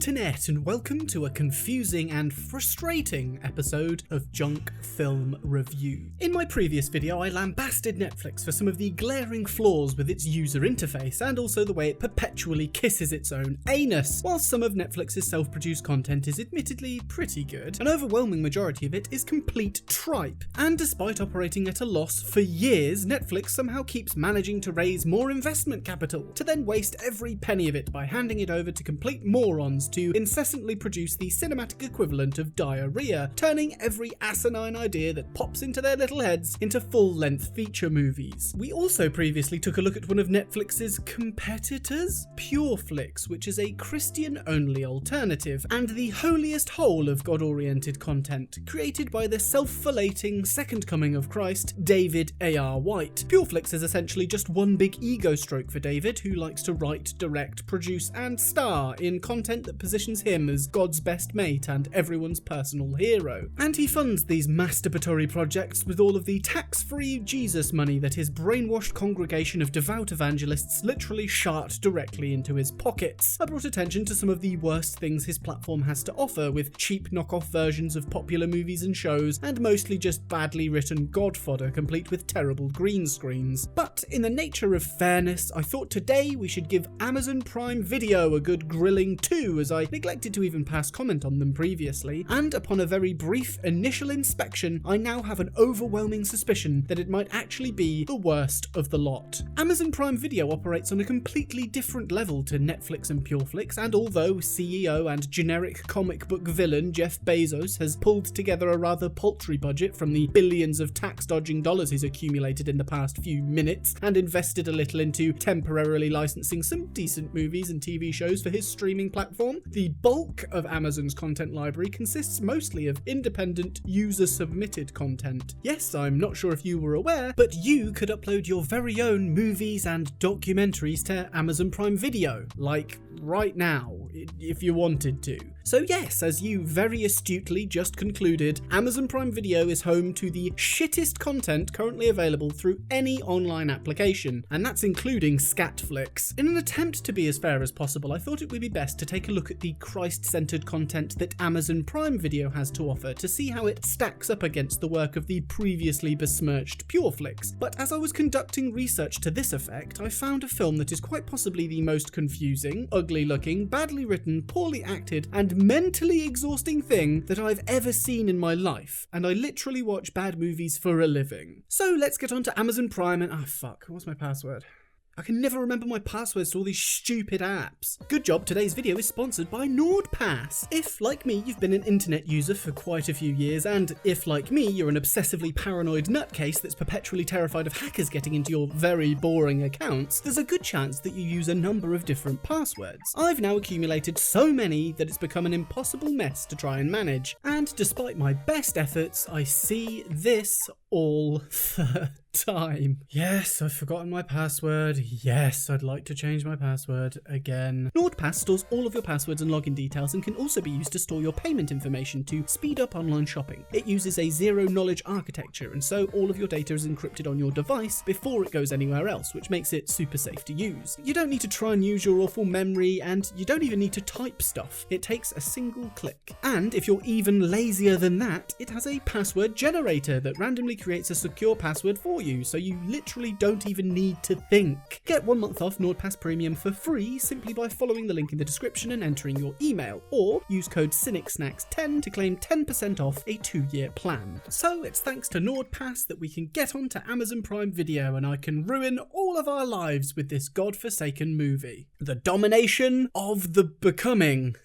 internet, and welcome to a confusing and frustrating episode of Junk Film Review. In my previous video, I lambasted Netflix for some of the glaring flaws with its user interface and also the way it perpetually kisses its own anus. While some of Netflix's self-produced content is admittedly pretty good, an overwhelming majority of it is complete tripe. And despite operating at a loss for years, Netflix somehow keeps managing to raise more investment capital, to then waste every penny of it by handing it over to complete morons to incessantly produce the cinematic equivalent of diarrhea, turning every asinine idea that pops into their little heads into full-length feature movies. We also previously took a look at one of Netflix's competitors, PureFlix, which is a Christian-only alternative, and the holiest whole of God-oriented content, created by the self-flating second coming of Christ, David A.R. White. PureFlix is essentially just one big ego stroke for David, who likes to write, direct, produce, and star in content that positions him as God's best mate and everyone's personal hero. And he funds these masturbatory projects with all of the tax-free Jesus money that his brainwashed congregation of devout evangelists literally shart directly into his pockets. I brought attention to some of the worst things his platform has to offer, with cheap knockoff versions of popular movies and shows, and mostly just badly written God fodder complete with terrible green screens. But in the nature of fairness, I thought today we should give Amazon Prime Video a good grilling too, as I neglected to even pass comment on them previously, and upon a very brief initial inspection, I now have an overwhelming suspicion that it might actually be the worst of the lot. Amazon Prime Video operates on a completely different level to Netflix and PureFlix, and although CEO and generic comic book villain Jeff Bezos has pulled together a rather paltry budget from the billions of tax-dodging dollars he's accumulated in the past few minutes, and invested a little into temporarily licensing some decent movies and TV shows for his streaming platform, the bulk of Amazon's content library consists mostly of independent, user-submitted content. Yes, I'm not sure if you were aware, but you could upload your very own movies and documentaries to Amazon Prime Video, like right now, if you wanted to. So yes, as you very astutely just concluded, Amazon Prime Video is home to the shittest content currently available through any online application, and that's including Scatflix. In an attempt to be as fair as possible, I thought it would be best to take a look at the Christ-centered content that Amazon Prime Video has to offer to see how it stacks up against the work of the previously besmirched PureFlix. But as I was conducting research to this effect, I found a film that is quite possibly the most confusing, ugly-looking, badly written, poorly acted, and mentally exhausting thing that I've ever seen in my life, and I literally watch bad movies for a living. So let's get on to Amazon Prime and what's my password? I can never remember my passwords to all these stupid apps. Good job, today's video is sponsored by NordPass. If, like me, you've been an internet user for quite a few years, and if, like me, you're an obsessively paranoid nutcase that's perpetually terrified of hackers getting into your very boring accounts, there's a good chance that you use a number of different passwords. I've now accumulated so many that it's become an impossible mess to try and manage, and despite my best efforts, I see this all the time. Yes, I've forgotten my password. Yes, I'd like to change my password again. NordPass stores all of your passwords and login details and can also be used to store your payment information to speed up online shopping. It uses a zero-knowledge architecture, and so all of your data is encrypted on your device before it goes anywhere else, which makes it super safe to use. You don't need to try and use your awful memory, and you don't even need to type stuff. It takes a single click. And if you're even lazier than that, it has a password generator that randomly creates a secure password for you, so you literally don't even need to think. Get 1 month off NordPass Premium for free simply by following the link in the description and entering your email, or use code CynicSnacks10 to claim 10% off a 2-year plan. So it's thanks to NordPass that we can get onto Amazon Prime Video, and I can ruin all of our lives with this godforsaken movie. The Domination of the Becoming.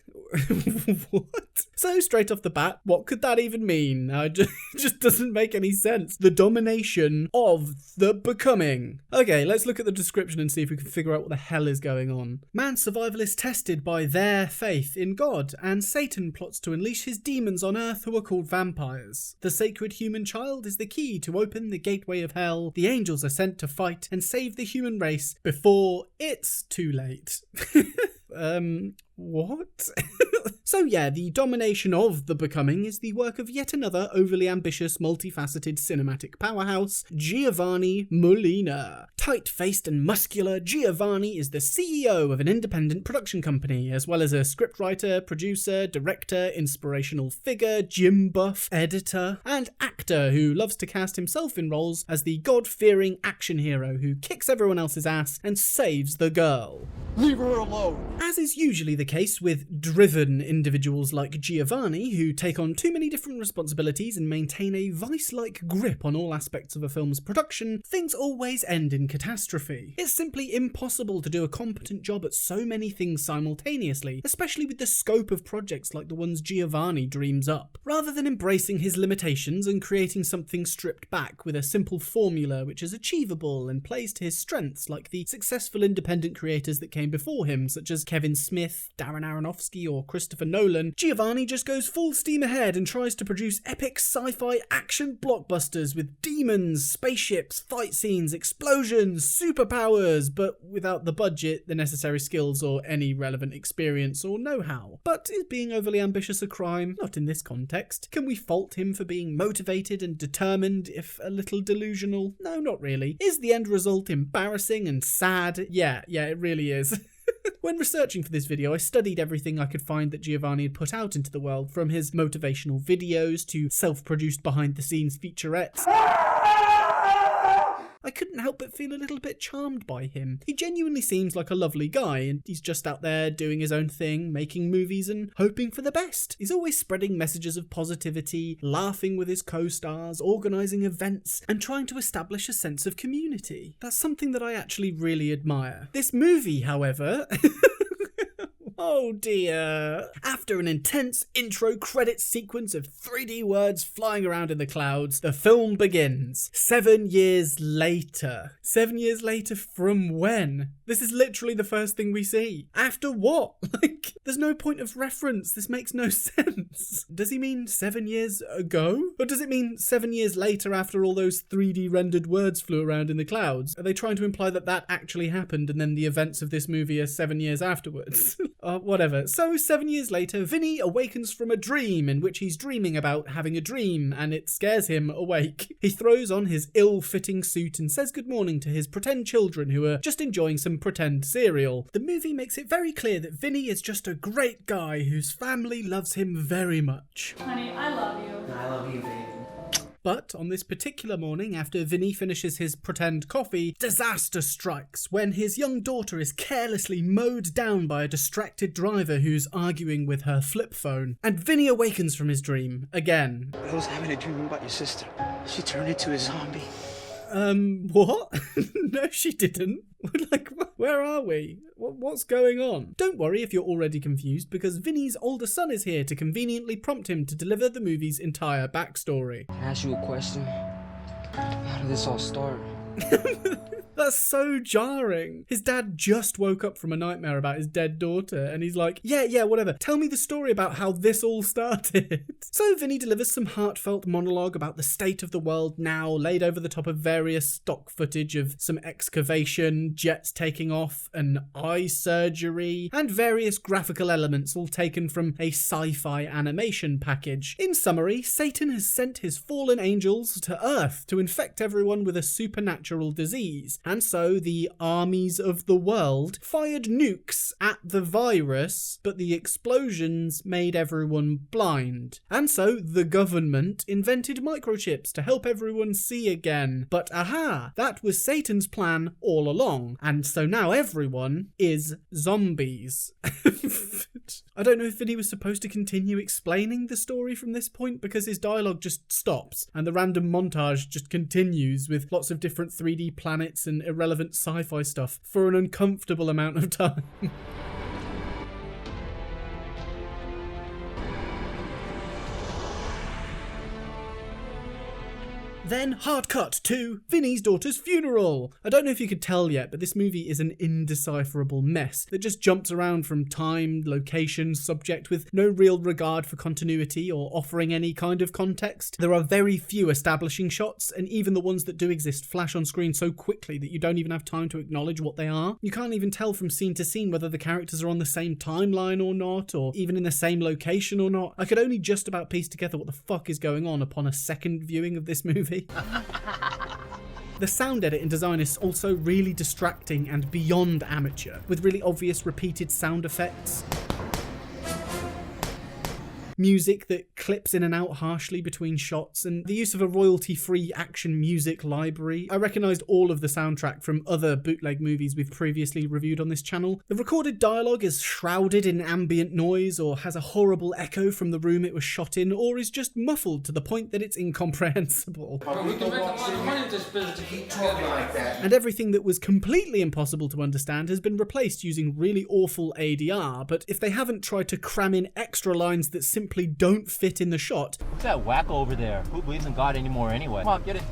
What? So straight off the bat, what could that even mean? It just doesn't make any sense. The domination of the becoming. Okay, let's look at the description and see if we can figure out what the hell is going on. Man's survival is tested by their faith in God, and Satan plots to unleash his demons on Earth who are called vampires. The sacred human child is the key to open the gateway of hell. The angels are sent to fight and save the human race before it's too late. What? So yeah, the domination of The Becoming is the work of yet another overly ambitious, multifaceted cinematic powerhouse, Giovanni Molina. Tight-faced and muscular, Giovanni is the CEO of an independent production company, as well as a scriptwriter, producer, director, inspirational figure, gym buff, editor, and actor who loves to cast himself in roles as the God-fearing action hero who kicks everyone else's ass and saves the girl. Leave her alone! As is usually the case with driven individuals like Giovanni, who take on too many different responsibilities and maintain a vice-like grip on all aspects of a film's production, things always end in catastrophe. It's simply impossible to do a competent job at so many things simultaneously, especially with the scope of projects like the ones Giovanni dreams up. Rather than embracing his limitations and creating something stripped back with a simple formula which is achievable and plays to his strengths like the successful independent creators that came before him, such as Kevin Smith, Darren Aronofsky, or Christopher Nolan, Giovanni just goes full steam ahead and tries to produce epic sci-fi action blockbusters with demons, spaceships, fight scenes, explosions, superpowers, but without the budget, the necessary skills, or any relevant experience or know-how. But is being overly ambitious a crime? Not in this context. Can we fault him for being motivated and determined, if a little delusional? No, not really. Is the end result embarrassing and sad? Yeah, it really is. When researching for this video, I studied everything I could find that Giovanni had put out into the world, from his motivational videos to self-produced behind-the-scenes featurettes. I couldn't help but feel a little bit charmed by him. He genuinely seems like a lovely guy, and he's just out there doing his own thing, making movies and hoping for the best. He's always spreading messages of positivity, laughing with his co-stars, organising events, and trying to establish a sense of community. That's something that I actually really admire. This movie, however... Oh dear. After an intense intro credit sequence of 3D words flying around in the clouds, the film begins. 7 years later. 7 years later from when? This is literally the first thing we see. After what? There's no point of reference. This makes no sense. Does he mean 7 years ago? Or does it mean 7 years later after all those 3D rendered words flew around in the clouds? Are they trying to imply that that actually happened and then the events of this movie are 7 years afterwards? Whatever. So 7 years later, Vinnie awakens from a dream in which he's dreaming about having a dream, and it scares him awake. He throws on his ill-fitting suit and says good morning to his pretend children who are just enjoying some pretend cereal. The movie makes it very clear that Vinnie is just a great guy whose family loves him very much. Honey, I love you. I love you, baby. But on this particular morning, after Vinnie finishes his pretend coffee, disaster strikes when his young daughter is carelessly mowed down by a distracted driver who's arguing with her flip phone. And Vinnie awakens from his dream, again. I was having a dream about your sister. She turned into a zombie. What? No, she didn't. Where are we? What's going on? Don't worry if you're already confused, because Vinnie's older son is here to conveniently prompt him to deliver the movie's entire backstory. Can I ask you a question? How did this all start? That's so jarring. His dad just woke up from a nightmare about his dead daughter, and he's like, yeah, whatever. Tell me the story about how this all started. So Vinnie delivers some heartfelt monologue about the state of the world now, laid over the top of various stock footage of some excavation, jets taking off, an eye surgery, and various graphical elements all taken from a sci-fi animation package. In summary, Satan has sent his fallen angels to Earth to infect everyone with a supernatural disease. And so the armies of the world fired nukes at the virus, but the explosions made everyone blind. And so the government invented microchips to help everyone see again. But aha, that was Satan's plan all along. And so now everyone is zombies. I don't know if Vinnie was supposed to continue explaining the story from this point, because his dialogue just stops and the random montage just continues with lots of different 3D planets and irrelevant sci-fi stuff for an uncomfortable amount of time. Then hard cut to Vinnie's daughter's funeral. I don't know if you could tell yet, but this movie is an indecipherable mess that just jumps around from time, location, subject with no real regard for continuity or offering any kind of context. There are very few establishing shots, and even the ones that do exist flash on screen so quickly that you don't even have time to acknowledge what they are. You can't even tell from scene to scene whether the characters are on the same timeline or not, or even in the same location or not. I could only just about piece together what the fuck is going on upon a second viewing of this movie. The sound edit and design is also really distracting and beyond amateur, with really obvious repeated sound effects. Music that clips in and out harshly between shots, and the use of a royalty-free action music library. I recognised all of the soundtrack from other bootleg movies we've previously reviewed on this channel. The recorded dialogue is shrouded in ambient noise, or has a horrible echo from the room it was shot in, or is just muffled to the point that it's incomprehensible. We can make a lot of money with this business to keep talking like that. And everything that was completely impossible to understand has been replaced using really awful ADR, but if they haven't tried to cram in extra lines that simply don't fit in the shot. What's that wacko over there? Who believes in God anymore anyway? Come on, get it.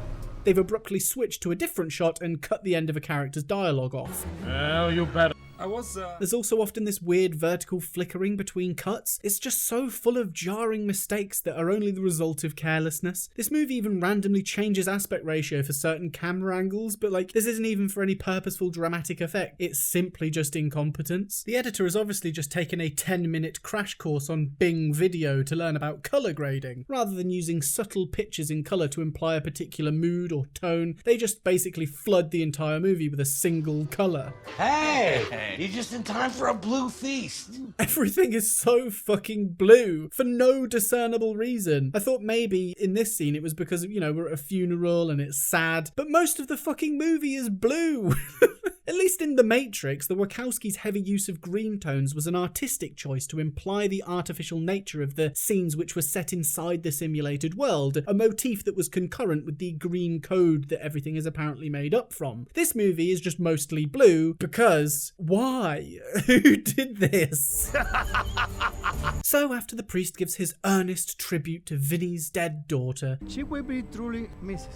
They've abruptly switched to a different shot and cut the end of a character's dialogue off. Well, you better. There's also often this weird vertical flickering between cuts. It's just so full of jarring mistakes that are only the result of carelessness. This movie even randomly changes aspect ratio for certain camera angles, but this isn't even for any purposeful dramatic effect. It's simply just incompetence. The editor has obviously just taken a 10-minute crash course on Bing Video to learn about colour grading. Rather than using subtle pitches in colour to imply a particular mood or tone, they just basically flood the entire movie with a single colour. Hey! You're just in time for a blue feast. Everything is so fucking blue for no discernible reason. I thought maybe in this scene it was because, we're at a funeral and it's sad, but most of the fucking movie is blue. At least in The Matrix, the Wachowskis' heavy use of green tones was an artistic choice to imply the artificial nature of the scenes which were set inside the simulated world, a motif that was concurrent with the green code that everything is apparently made up from. This movie is just mostly blue because why? Who did this? So after the priest gives his earnest tribute to Vinnie's dead daughter, She will be truly Mrs.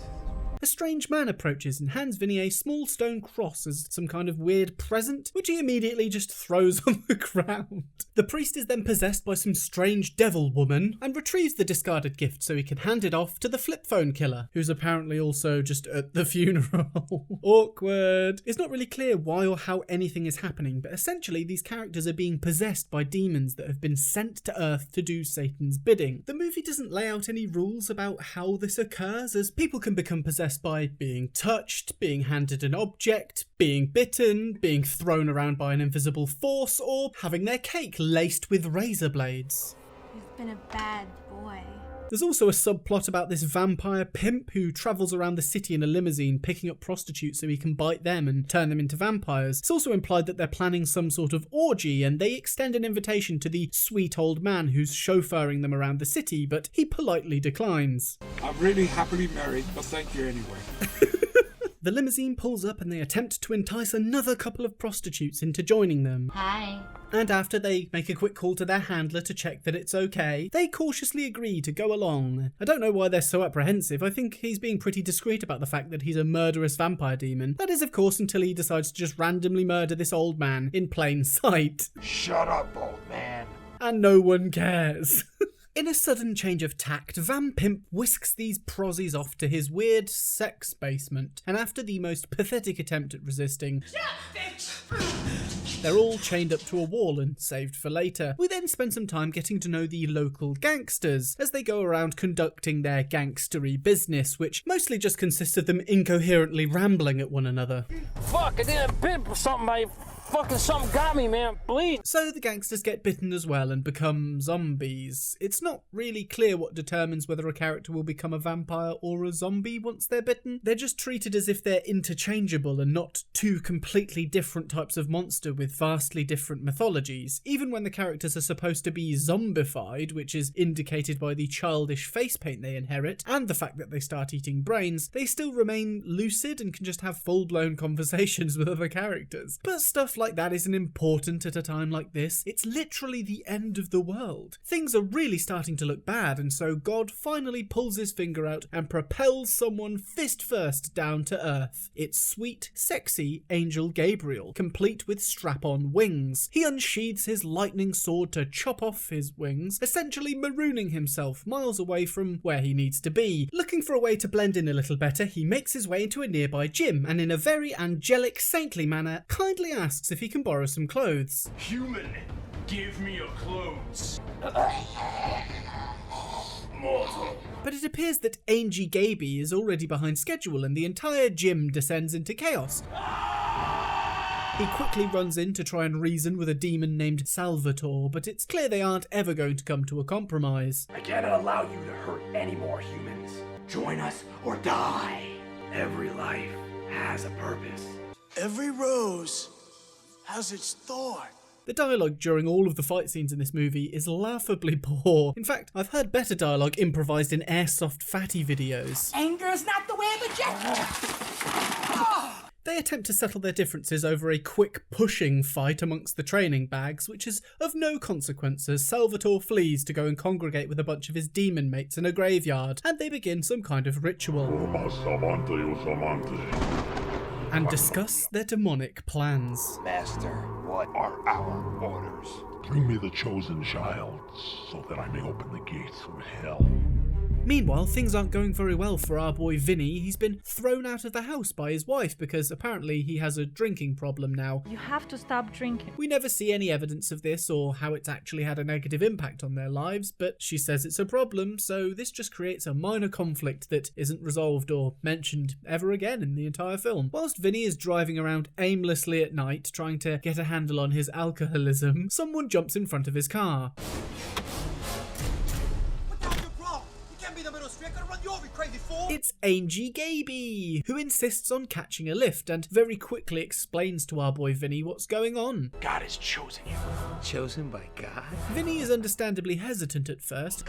a strange man approaches and hands Vinnie a small stone cross as some kind of weird present, which he immediately just throws on the ground. The priest is then possessed by some strange devil woman and retrieves the discarded gift so he can hand it off to the flip phone killer, who's apparently also just at the funeral. Awkward. It's not really clear why or how anything is happening, but essentially these characters are being possessed by demons that have been sent to Earth to do Satan's bidding. The movie doesn't lay out any rules about how this occurs, as people can become possessed by being touched, being handed an object, being bitten, being thrown around by an invisible force, or having their cake laced with razor blades. You've been a bad boy. There's also a subplot about this vampire pimp who travels around the city in a limousine picking up prostitutes so he can bite them and turn them into vampires. It's also implied that they're planning some sort of orgy, and they extend an invitation to the sweet old man who's chauffeuring them around the city, but he politely declines. I'm really happily married, but thank you anyway. The limousine pulls up and they attempt to entice another couple of prostitutes into joining them. Hi. And after they make a quick call to their handler to check that it's okay, they cautiously agree to go along. I don't know why they're so apprehensive. I think he's being pretty discreet about the fact that he's a murderous vampire demon. That is, of course, until he decides to just randomly murder this old man in plain sight. Shut up, old man. And no one cares. In a sudden change of tact, Van Pimp whisks these prozzies off to his weird sex basement, and after the most pathetic attempt at resisting, they're all chained up to a wall and saved for later. We then spend some time getting to know the local gangsters as they go around conducting their gangstery business, which mostly just consists of them incoherently rambling at one another. Fuck, I didn't pimp or something, mate. Fucking something got me, man. Bleed. So the gangsters get bitten as well and become zombies. It's not really clear what determines whether a character will become a vampire or a zombie once they're bitten. They're just treated as if they're interchangeable and not two completely different types of monster with vastly different mythologies. Even when the characters are supposed to be zombified, which is indicated by the childish face paint they inherit, and the fact that they start eating brains, they still remain lucid and can just have full-blown conversations with other characters. But stuff like that isn't important at a time like this. It's literally the end of the world. Things are really starting to look bad, and so God finally pulls his finger out and propels someone fist first down to earth. It's sweet, sexy Angel Gabriel, complete with strap-on wings. He unsheathes his lightning sword to chop off his wings, essentially marooning himself miles away from where he needs to be. Looking for a way to blend in a little better, he makes his way into a nearby gym and in a very angelic, saintly manner, kindly asks if he can borrow some clothes. Human, give me your clothes. Mortal. But it appears that Angie Gaby is already behind schedule and the entire gym descends into chaos. He quickly runs in to try and reason with a demon named Salvatore, but it's clear they aren't ever going to come to a compromise. I cannot allow you to hurt any more humans. Join us or die. Every life has a purpose. Every rose has its thorn. The dialogue during all of the fight scenes in this movie is laughably poor. In fact, I've heard better dialogue improvised in Airsoft Fatty videos. Anger's not the way of the jet. They attempt to settle their differences over a quick pushing fight amongst the training bags, which is of no consequence as Salvatore flees to go and congregate with a bunch of his demon mates in a graveyard, and they begin some kind of ritual and discuss their demonic plans. Master, what are our orders? Bring me the chosen child, so that I may open the gates of hell. Meanwhile, things aren't going very well for our boy Vinnie. He's been thrown out of the house by his wife because apparently he has a drinking problem now. You have to stop drinking. We never see any evidence of this or how it's actually had a negative impact on their lives, but she says it's a problem, so this just creates a minor conflict that isn't resolved or mentioned ever again in the entire film. Whilst Vinnie is driving around aimlessly at night trying to get a handle on his alcoholism, someone jumps in front of his car. It's Angie Gaby, who insists on catching a lift and very quickly explains to our boy Vinnie what's going on. God has chosen you. Chosen by God? Vinnie is understandably hesitant at first.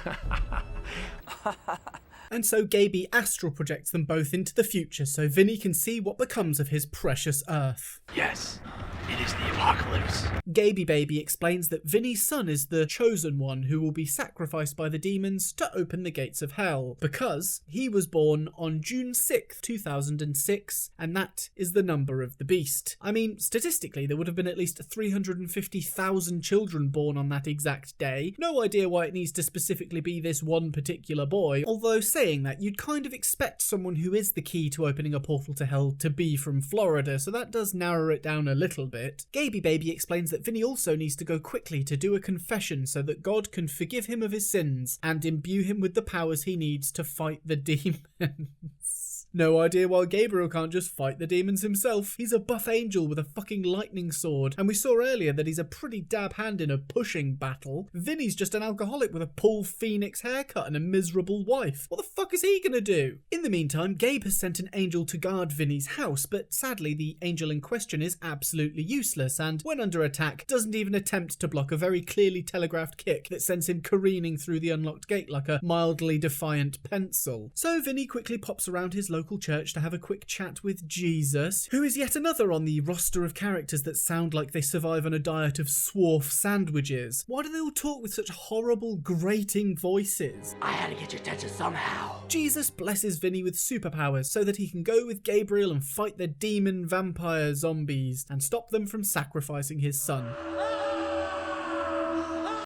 And so Gaby astral projects them both into the future so Vinnie can see what becomes of his precious Earth. Yes, it is the apocalypse. Gaby Baby explains that Vinnie's son is the chosen one who will be sacrificed by the demons to open the gates of hell, because he was born on June 6th, 2006, and that is the number of the beast. I mean, statistically, there would have been at least 350,000 children born on that exact day. No idea why it needs to specifically be this one particular boy, although saying that, you'd kind of expect someone who is the key to opening a portal to hell to be from Florida, so that does narrow it down a little bit. Gaby Baby explains that Vinnie also needs to go quickly to do a confession so that God can forgive him of his sins and imbue him with the powers he needs to fight the demons. No idea why Gabriel can't just fight the demons himself. He's a buff angel with a fucking lightning sword, and we saw earlier that he's a pretty dab hand in a pushing battle. Vinnie's just an alcoholic with a Paul Phoenix haircut and a miserable wife. What the fuck is he gonna do? In the meantime, Gabe has sent an angel to guard Vinnie's house, but sadly the angel in question is absolutely useless, and when under attack, doesn't even attempt to block a very clearly telegraphed kick that sends him careening through the unlocked gate like a mildly defiant pencil. So Vinnie quickly pops around his local church to have a quick chat with Jesus, who is yet another on the roster of characters that sound like they survive on a diet of swarf sandwiches. Why do they all talk with such horrible, grating voices? I had to get your attention somehow. Jesus blesses Vinnie with superpowers so that he can go with Gabriel and fight the demon vampire zombies and stop them from sacrificing his son.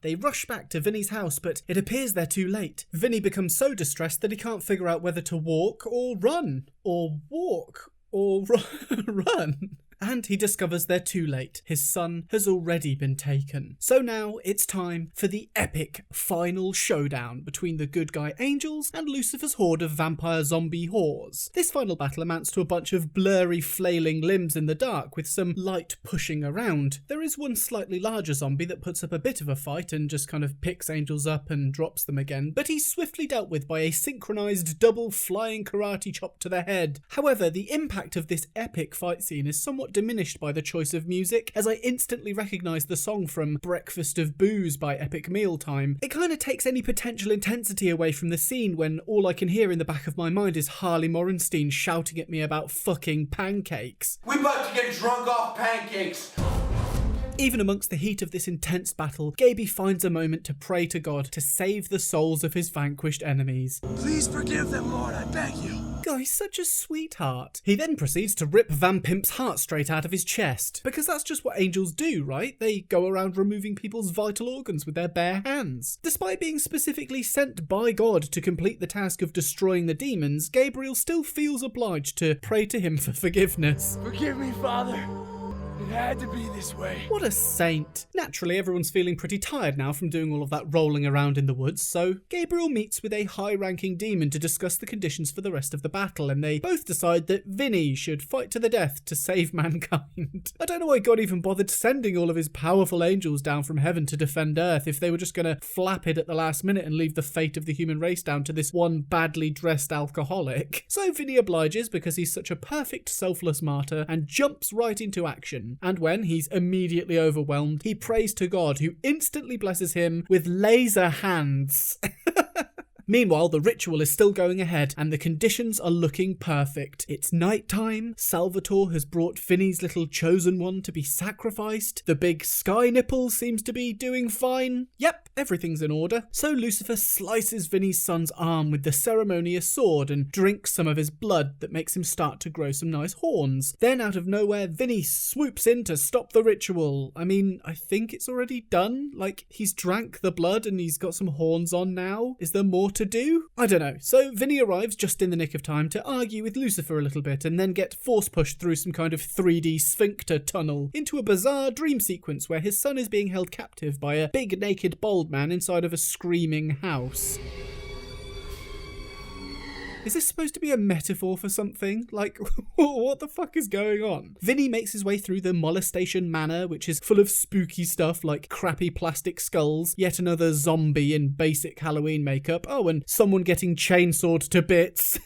They rush back to Vinnie's house, but it appears they're too late. Vinnie becomes so distressed that he can't figure out whether to walk or run, or walk or run. And he discovers they're too late. His son has already been taken. So now it's time for the epic final showdown between the good guy angels and Lucifer's horde of vampire zombie whores. This final battle amounts to a bunch of blurry flailing limbs in the dark with some light pushing around. There is one slightly larger zombie that puts up a bit of a fight and just kind of picks angels up and drops them again, but he's swiftly dealt with by a synchronized double flying karate chop to the head. However, the impact of this epic fight scene is somewhat diminished by the choice of music, as I instantly recognise the song from Breakfast of Booze by Epic Mealtime. It kind of takes any potential intensity away from the scene when all I can hear in the back of my mind is Harley Morenstein shouting at me about fucking pancakes. We about to get drunk off pancakes. Even amongst the heat of this intense battle, Gaby finds a moment to pray to God to save the souls of his vanquished enemies. Please forgive them, Lord, I beg you. God, he's such a sweetheart. He then proceeds to rip Van Pimp's heart straight out of his chest, because that's just what angels do, right? They go around removing people's vital organs with their bare hands. Despite being specifically sent by God to complete the task of destroying the demons, Gabriel still feels obliged to pray to him for forgiveness. Forgive me, Father. It had to be this way. What a saint. Naturally, everyone's feeling pretty tired now from doing all of that rolling around in the woods, so Gabriel meets with a high-ranking demon to discuss the conditions for the rest of the battle, and they both decide that Vinnie should fight to the death to save mankind. I don't know why God even bothered sending all of his powerful angels down from heaven to defend Earth if they were just going to flap it at the last minute and leave the fate of the human race down to this one badly dressed alcoholic. So Vinnie obliges because he's such a perfect selfless martyr and jumps right into action. And when he's immediately overwhelmed, he prays to God, who instantly blesses him with laser hands. Meanwhile, the ritual is still going ahead, and the conditions are looking perfect. It's night time, Salvatore has brought Vinnie's little chosen one to be sacrificed, the big sky nipple seems to be doing fine. Yep, everything's in order. So Lucifer slices Vinnie's son's arm with the ceremonious sword and drinks some of his blood that makes him start to grow some nice horns. Then out of nowhere, Vinnie swoops in to stop the ritual. I mean, I think it's already done. Like, he's drank the blood and he's got some horns on now. Is there more to do? I don't know. So Vinnie arrives just in the nick of time to argue with Lucifer a little bit and then get force pushed through some kind of 3D sphincter tunnel into a bizarre dream sequence where his son is being held captive by a big naked bald man inside of a screaming house. Is this supposed to be a metaphor for something? Like, what the fuck is going on? Vinnie makes his way through the molestation manor, which is full of spooky stuff like crappy plastic skulls, yet another zombie in basic Halloween makeup, oh, and someone getting chainsawed to bits.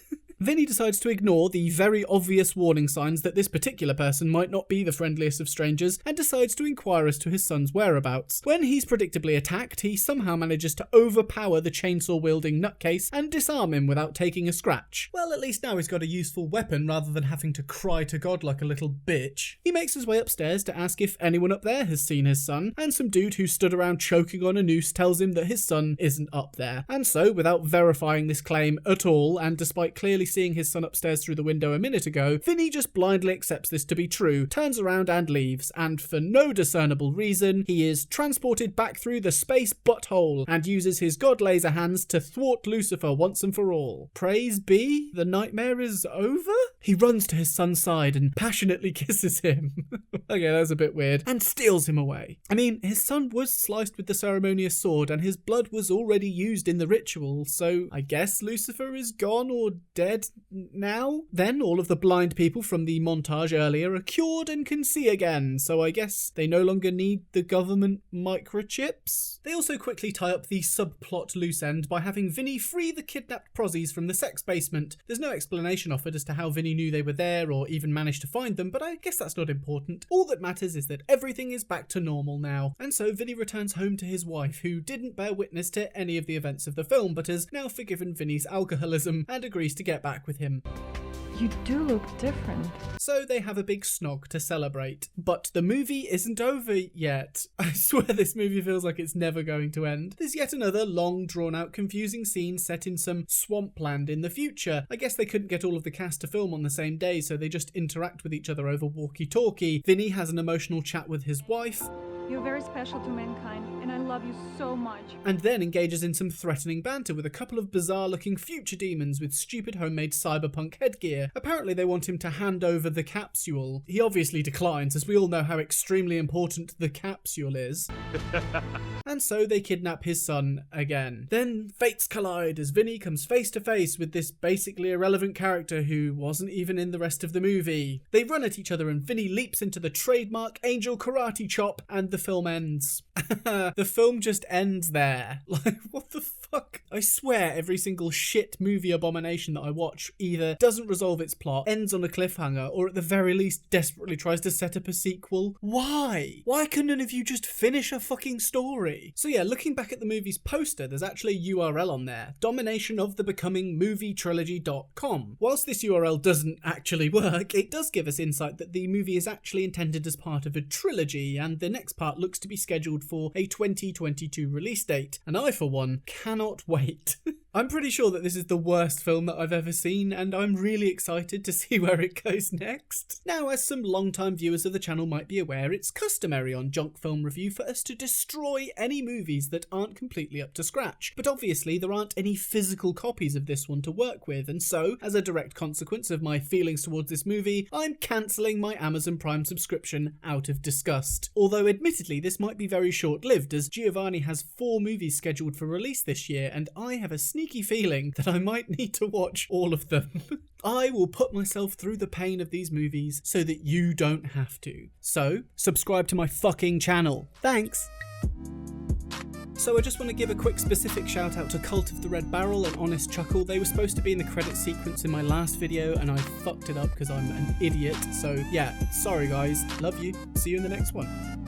Vinnie decides to ignore the very obvious warning signs that this particular person might not be the friendliest of strangers and decides to inquire as to his son's whereabouts. When he's predictably attacked, he somehow manages to overpower the chainsaw-wielding nutcase and disarm him without taking a scratch. Well, at least now he's got a useful weapon rather than having to cry to God like a little bitch. He makes his way upstairs to ask if anyone up there has seen his son, and some dude who stood around choking on a noose tells him that his son isn't up there. And so, without verifying this claim at all, and despite clearly seeing his son upstairs through the window a minute ago, Vinnie just blindly accepts this to be true, turns around and leaves, and for no discernible reason, he is transported back through the space butthole and uses his god laser hands to thwart Lucifer once and for all. Praise be, the nightmare is over? He runs to his son's side and passionately kisses him. Okay, that's a bit weird. And steals him away. I mean, his son was sliced with the ceremonious sword and his blood was already used in the ritual, so I guess Lucifer is gone or dead now? Then all of the blind people from the montage earlier are cured and can see again, so I guess they no longer need the government microchips? They also quickly tie up the subplot loose end by having Vinnie free the kidnapped prozzies from the sex basement. There's no explanation offered as to how Vinnie knew they were there or even managed to find them, but I guess that's not important. All that matters is that everything is back to normal now, and so Vinnie returns home to his wife, who didn't bear witness to any of the events of the film, but has now forgiven Vinnie's alcoholism and agrees to get back with him. You do look different. So they have a big snog to celebrate. But the movie isn't over yet. I swear this movie feels like it's never going to end. There's yet another long, drawn-out, confusing scene set in some swampland in the future. I guess they couldn't get all of the cast to film on the same day, so they just interact with each other over walkie-talkie. Vinnie has an emotional chat with his wife. You're very special to mankind, and I love you so much. And then engages in some threatening banter with a couple of bizarre-looking future demons with stupid homemade cyberpunk headgear. Apparently they want him to hand over the capsule. He obviously declines, as we all know how extremely important the capsule is. And so they kidnap his son again. Then fates collide as Vinnie comes face to face with this basically irrelevant character who wasn't even in the rest of the movie. They run at each other and Vinnie leaps into the trademark angel karate chop and the film ends. The film just ends there. Like, what the fuck? I I swear every single shit movie abomination that I watch either doesn't resolve its plot, ends on a cliffhanger, or at the very least desperately tries to set up a sequel. Why? Why can none of you just finish a fucking story? So yeah, looking back at the movie's poster, there's actually a URL on there, dominationofthebecomingmovietrilogy.com. Whilst this URL doesn't actually work, it does give us insight that the movie is actually intended as part of a trilogy, and the next part looks to be scheduled for a 2022 release date, and I, for one, cannot wait. I'm pretty sure that this is the worst film that I've ever seen, and I'm really excited to see where it goes next. Now, as some long-time viewers of the channel might be aware, it's customary on Junk Film Review for us to destroy any movies that aren't completely up to scratch, but obviously there aren't any physical copies of this one to work with, and so, as a direct consequence of my feelings towards this movie, I'm cancelling my Amazon Prime subscription out of disgust. Although admittedly this might be very short-lived, as Giovanni has 4 movies scheduled for release this year, and I have a sneaky feeling that I might need to watch all of them. I will put myself through the pain of these movies so that you don't have to. So, subscribe to my fucking channel. Thanks! So I just want to give a quick specific shout out to Cult of the Red Barrel and Honest Chuckle. They were supposed to be in the credit sequence in my last video and I fucked it up because I'm an idiot. So yeah, sorry guys, love you, see you in the next one.